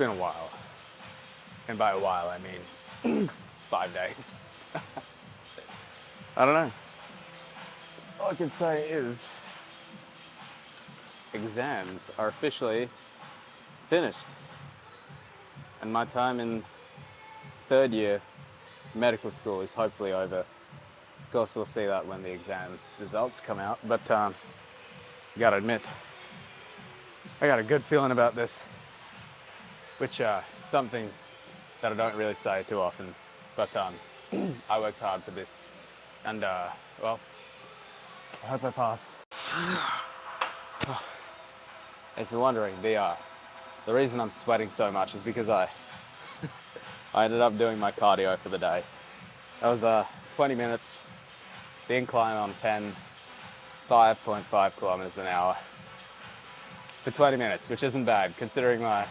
been a while. And by a while, I mean 5 days. I don't know. All I can say is exams are officially finished. And my time in third year medical school is hopefully over. Of course, we'll see that when the exam results come out. But you gotta admit, I got a good feeling about this, which something that I don't really say too often. But I worked hard for this, and well, I hope I pass. If you're wondering, the reason I'm sweating so much is because I ended up doing my cardio for the day. That was 20 minutes, the incline on 10, 5.5 kilometers an hour for 20 minutes, which isn't bad considering my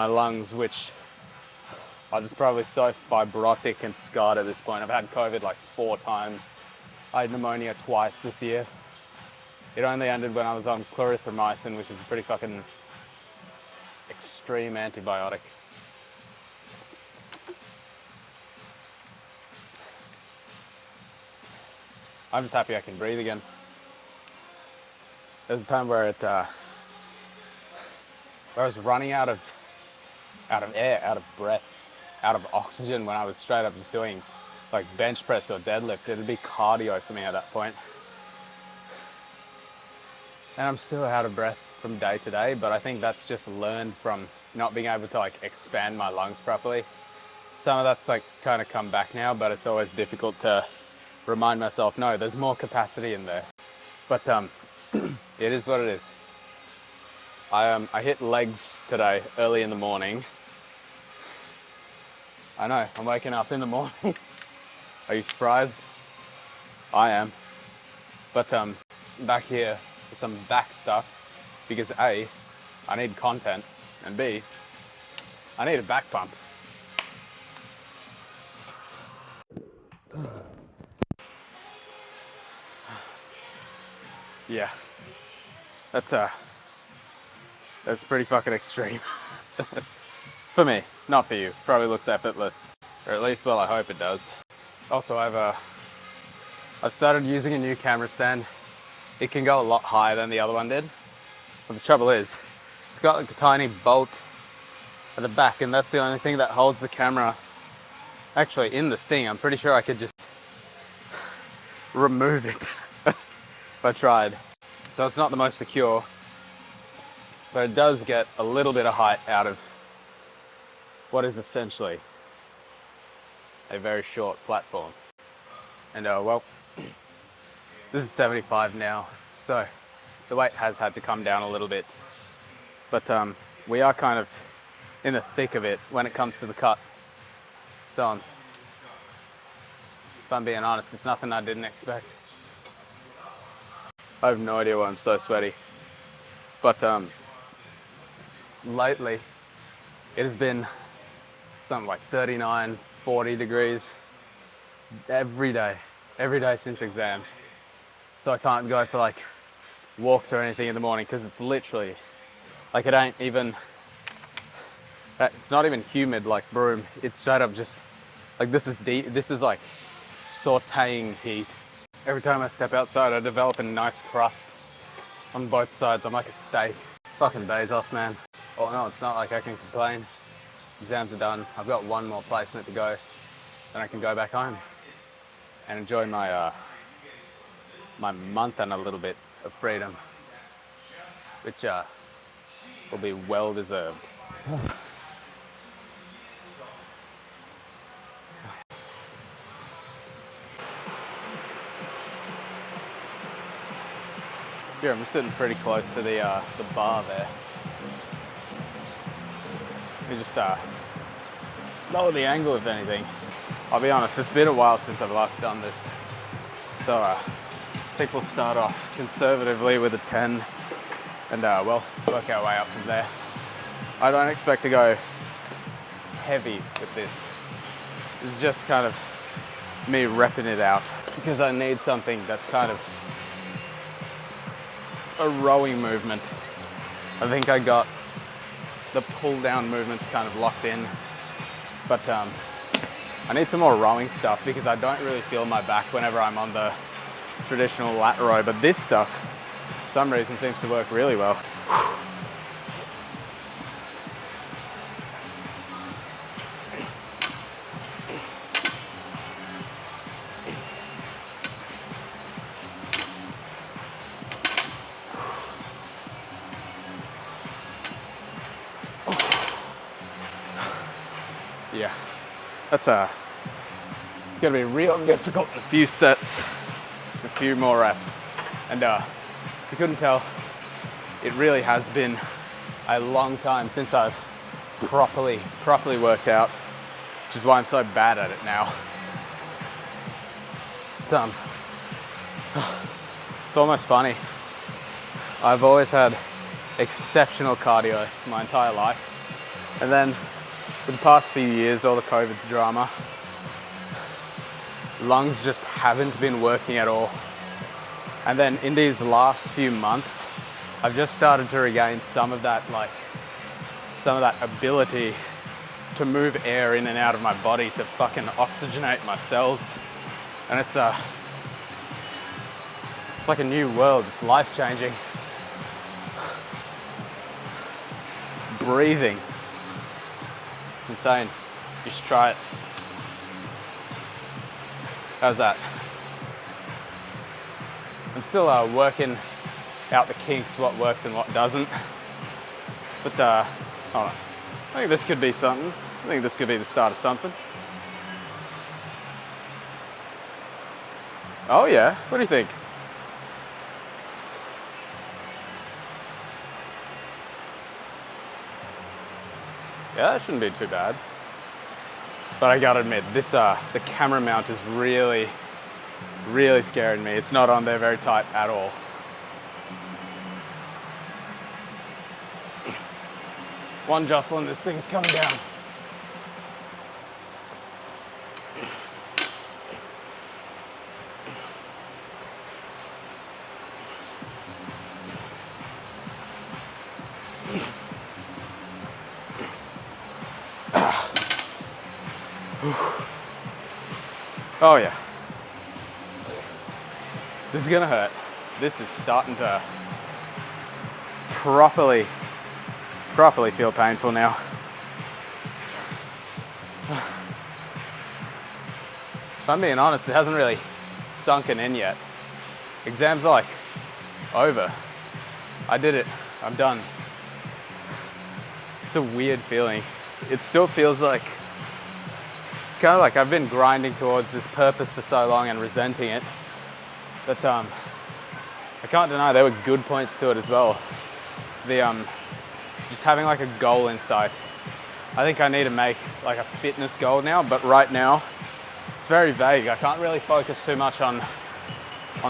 lungs, which are just probably so fibrotic and scarred at this point. I've had COVID like 4 times. I had pneumonia twice this year. It only ended when I was on clarithromycin, which is a pretty fucking extreme antibiotic. I'm just happy I can breathe again. There was a time where where I was running out of air, out of breath, out of oxygen when I was straight up just doing like bench press or deadlift. It'd be cardio for me at that point. And I'm still out of breath from day to day, but I think that's just learned from not being able to like expand my lungs properly. Some of that's like kind of come back now, but it's always difficult to remind myself, no, there's more capacity in there. But it is what it is. I hit legs today early in the morning. I know, I'm waking up in the morning. Are you surprised? I am. But back here for some back stuff, because A, I need content, and B, I need a back pump. Yeah, that's pretty fucking extreme. For me, not for you. Probably looks effortless, or at least, well, I hope it does. Also, I've started using a new camera stand. It can go a lot higher than the other one did, but the trouble is, it's got like a tiny bolt at the back, and that's the only thing that holds the camera actually in the thing. I'm pretty sure I could just remove it if I tried. So it's not the most secure, but it does get a little bit of height out of what is essentially a very short platform. And well, this is 75 now, so the weight has had to come down a little bit. But we are kind of in the thick of it when it comes to the cut. So if I'm being honest, it's nothing I didn't expect. I have no idea why I'm so sweaty. But lately, it has been something like 39, 40 degrees every day since exams. So I can't go for like walks or anything in the morning because it's literally like, it ain't even, it's not even humid like Broome. It's straight up just like, this is deep. This is like sauteing heat. Every time I step outside, I develop a nice crust on both sides. I'm like a steak. Fucking Bezos, man. Oh no, it's not like I can complain. Exams are done. I've got one more placement to go, then I can go back home and enjoy my my month and a little bit of freedom, which will be well deserved. Here, I'm just sitting pretty close to the bar there. Let me just lower the angle if anything. I'll be honest, it's been a while since I've last done this. So I think we'll start off conservatively with a 10 and well, work our way up from there. I don't expect to go heavy with this. This is just kind of me repping it out because I need something that's kind of a rowing movement. I think I got the pull down movement's kind of locked in. But I need some more rowing stuff because I don't really feel my back whenever I'm on the traditional lat row, but this stuff, for some reason, seems to work really well. Yeah, that's it's gonna be real difficult in a few sets, a few more reps. And if you couldn't tell, it really has been a long time since I've properly worked out, which is why I'm so bad at it now. It's almost funny. I've always had exceptional cardio my entire life, and then for the past few years, all the COVID's drama, lungs just haven't been working at all. And then in these last few months, I've just started to regain some of that ability to move air in and out of my body, to fucking oxygenate my cells. And it's like a new world. It's life-changing. Breathing. It's insane. You should try it. How's that? I'm still working out the kinks, what works and what doesn't. But hold on. I think this could be something. I think this could be the start of something. Oh yeah, what do you think? Yeah, that shouldn't be too bad. But I gotta admit, this the camera mount is really scaring me. It's not on there very tight at all. One Jocelyn, this thing's coming down. Oh yeah. This is gonna hurt. This is starting to properly feel painful now. If I'm being honest, it hasn't really sunken in yet. Exams like over. I did it. I'm done. It's a weird feeling. It still feels like it's kind of like I've been grinding towards this purpose for so long and resenting it. But I can't deny there were good points to it as well. The just having like a goal in sight. I think I need to make like a fitness goal now, but right now it's very vague. I can't really focus too much on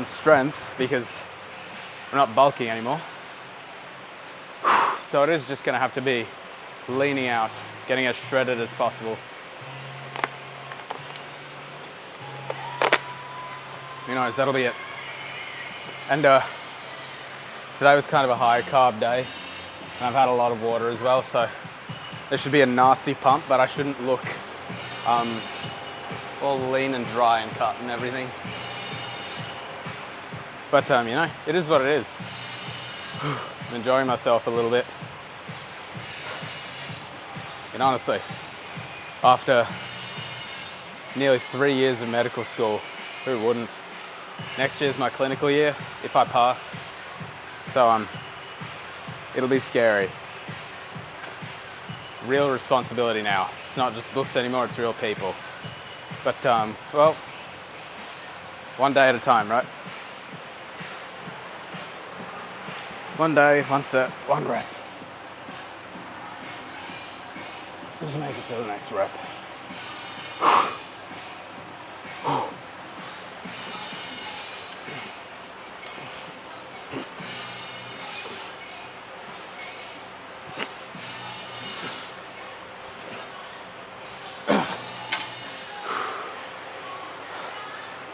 strength because I'm not bulking anymore. So it is just gonna have to be leaning out, getting as shredded as possible. Who knows, that'll be it. And today was kind of a high carb day, and I've had a lot of water as well, so there should be a nasty pump, but I shouldn't look all lean and dry and cut and everything. But you know, it is what it is. I'm enjoying myself a little bit. And honestly, after nearly 3 years of medical school, who wouldn't? Next year's my clinical year, if I pass. So it'll be scary. Real responsibility now. It's not just books anymore, it's real people. But well, one day at a time, right? One day, one set, one rep. Just make it to the next rep.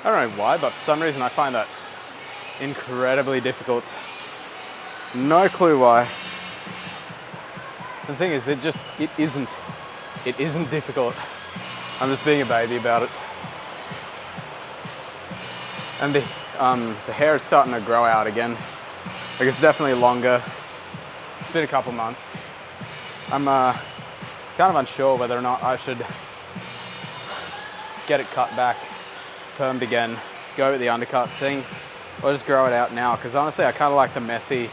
I don't know why, but for some reason I find that incredibly difficult. No clue why. The thing is, it isn't difficult. I'm just being a baby about it. And the hair is starting to grow out again. Like, it's definitely longer. It's been a couple months. I'm kind of unsure whether or not I should get it cut back, permed again, go with the undercut thing, or just grow it out now. Because honestly, I kind of like the messy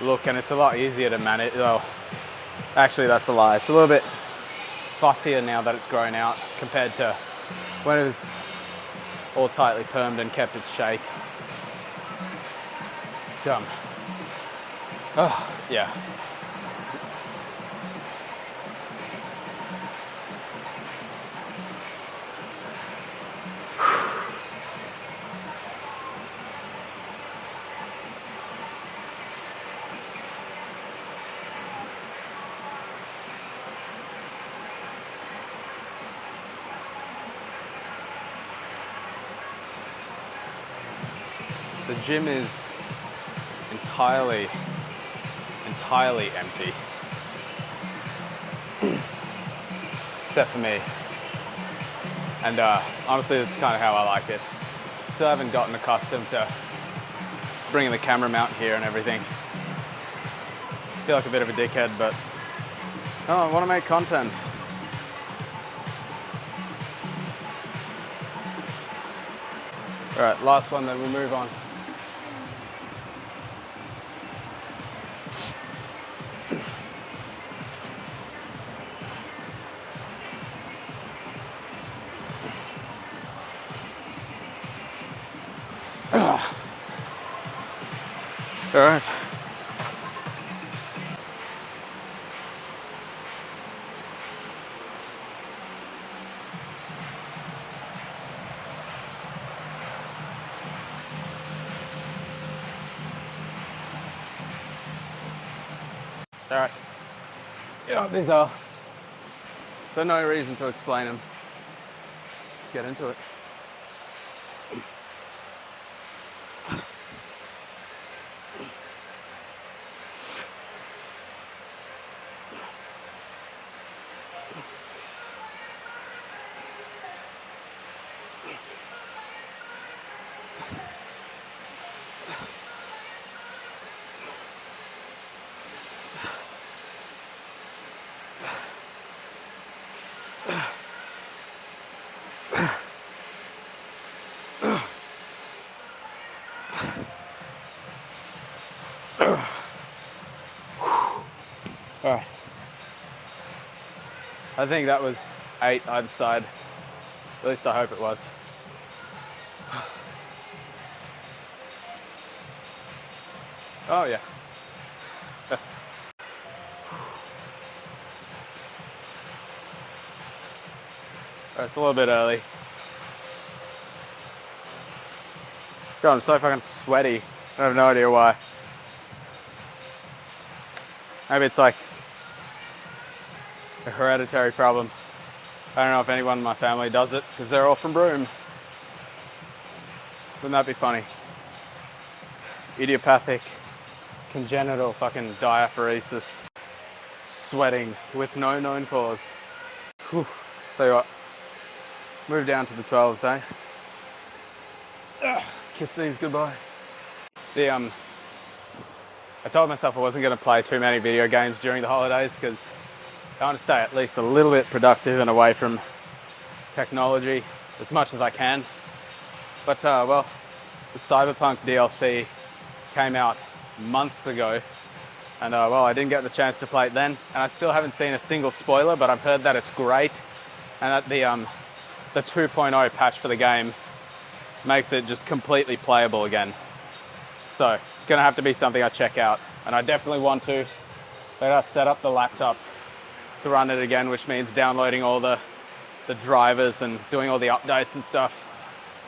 look, and it's a lot easier to manage. Well, actually, that's a lie. It's a little bit fussier now that it's grown out compared to when it was all tightly permed and kept its shape. Dumb. Oh, yeah. The gym is entirely empty. Except for me. And honestly, that's kind of how I like it. Still haven't gotten accustomed to bringing the camera mount here and everything. I feel like a bit of a dickhead, but I want to make content. All right, last one, then we'll move on. All right. All right. You know what these are. So no reason to explain them. Get into it. All right. I think that was 8 either side. At least I hope it was. Oh yeah. It's a little bit early. God, I'm so fucking sweaty. I have no idea why. Maybe it's like a hereditary problem. I don't know if anyone in my family does it, because they're all from Broome. Wouldn't that be funny? Idiopathic, congenital fucking diaphoresis. Sweating with no known cause. Whew. Tell you what, move down to the 12s, eh? Ugh. Kiss these goodbye. I told myself I wasn't going to play too many video games during the holidays because I want to stay at least a little bit productive and away from technology as much as I can. But well, the Cyberpunk DLC came out months ago, and well, I didn't get the chance to play it then, and I still haven't seen a single spoiler, but I've heard that it's great, and that the 2.0 patch for the game makes it just completely playable again. So it's going to have to be something I check out, and I definitely want to let us set up the laptop to run it again, which means downloading all the drivers and doing all the updates and stuff.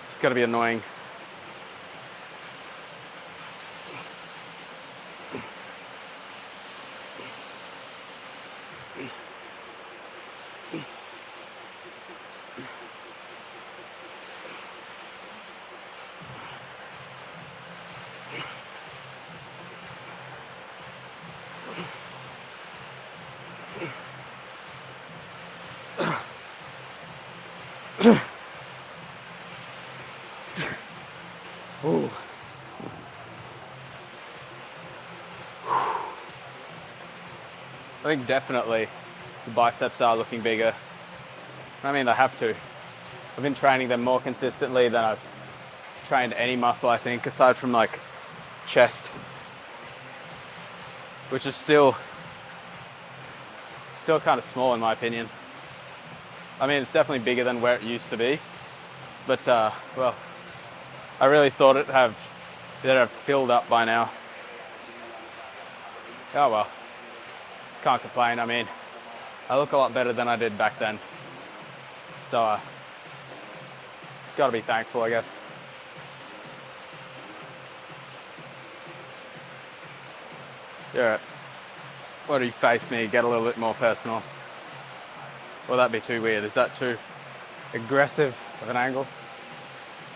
It's going to be annoying. Ooh. I think definitely the biceps are looking bigger. I mean, they have to. I've been training them more consistently than I've trained any muscle, I think, aside from like chest, which is still kind of small in my opinion. I mean, it's definitely bigger than where it used to be, but well, I really thought it'd have filled up by now. Oh well, can't complain. I mean, I look a lot better than I did back then, so gotta be thankful, I guess. Yeah. Why do you face me? Get a little bit more personal. Will that be too weird? Is that too aggressive of an angle?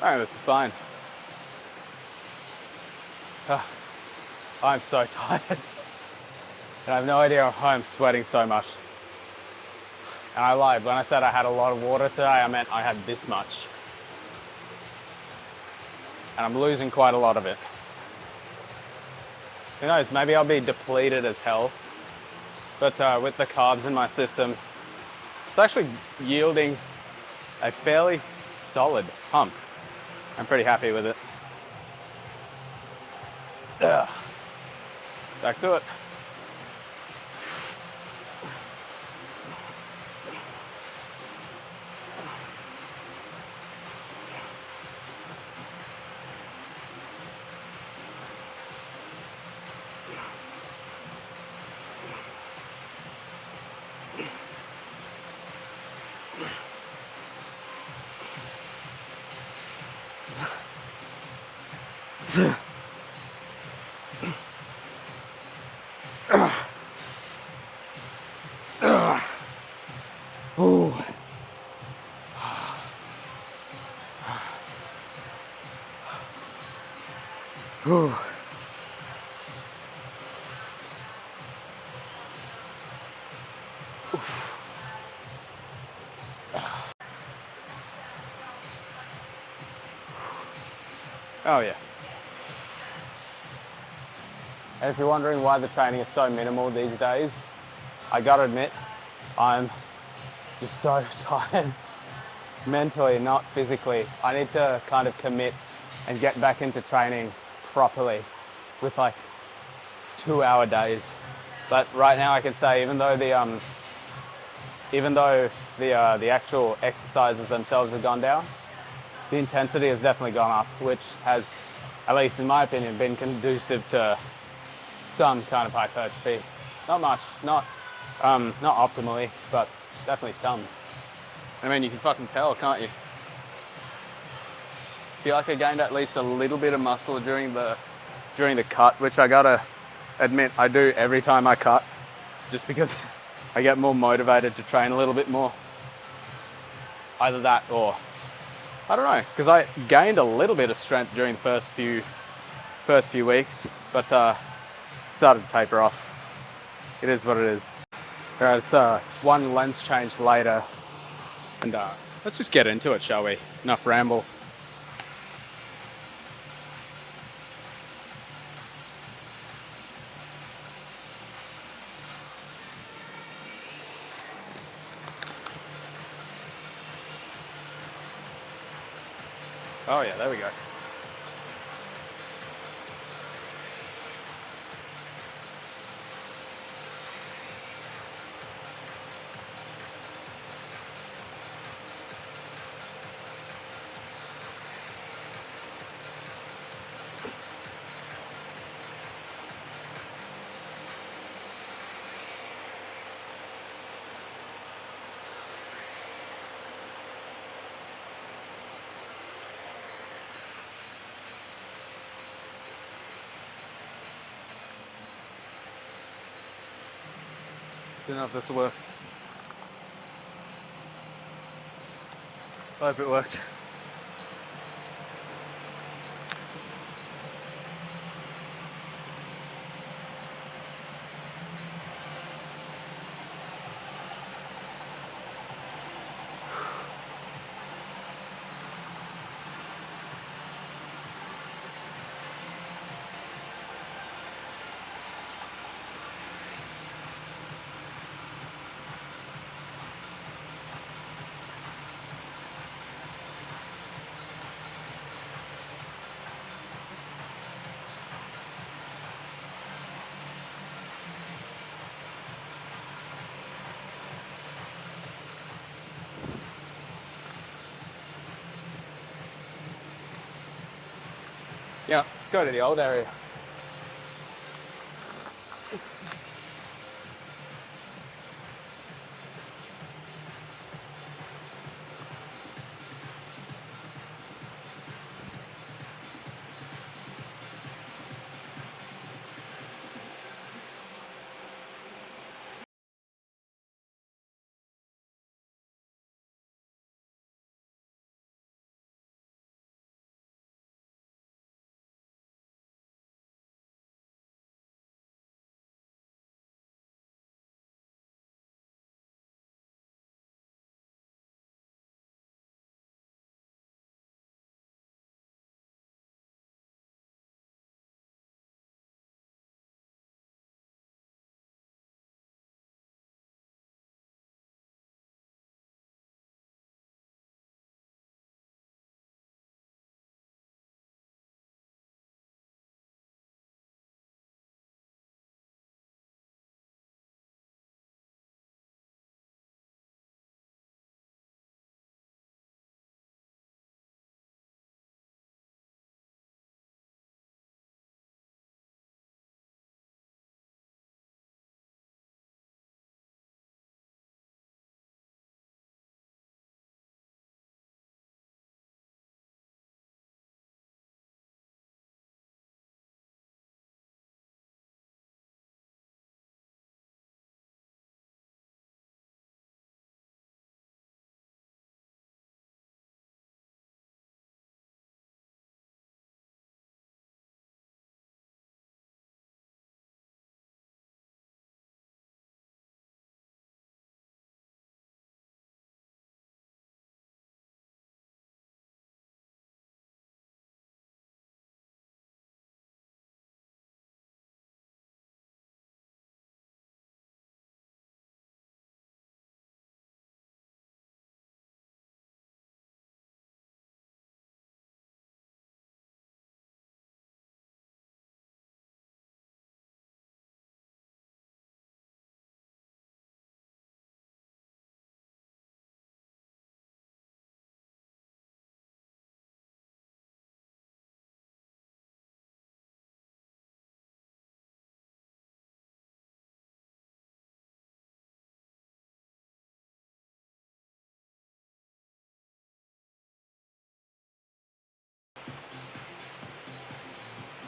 Oh, this is fine. I'm so tired. And I have no idea why I'm sweating so much. And I lied. When I said I had a lot of water today, I meant I had this much. And I'm losing quite a lot of it. Who knows, maybe I'll be depleted as hell. But with the carbs in my system, it's actually yielding a fairly solid pump. I'm pretty happy with it. Ugh. Back to it. Ooh. Ooh. Oh yeah. And if you're wondering why the training is so minimal these days, I gotta admit, I'm just so tired. Mentally, not physically. I need to kind of commit and get back into training properly with like 2-hour days. But right now I can say, even though the actual exercises themselves have gone down, the intensity has definitely gone up, which has, at least in my opinion, been conducive to some kind of hypertrophy. Not much, not optimally, but definitely some. I mean, you can fucking tell, can't you? Feel like I gained at least a little bit of muscle during the cut, which I gotta admit I do every time I cut, just because I get more motivated to train a little bit more. Either that or, I don't know, because I gained a little bit of strength during the first few weeks, but started to taper off. It is what it is. All right, it's one lens change later, and let's just get into it, shall we? Enough ramble. Oh yeah, there we go. Don't know if this will work. I hope it worked. Yeah, let's go to the old area.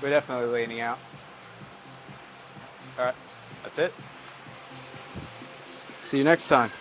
We're definitely leaning out. All right, that's it. See you next time.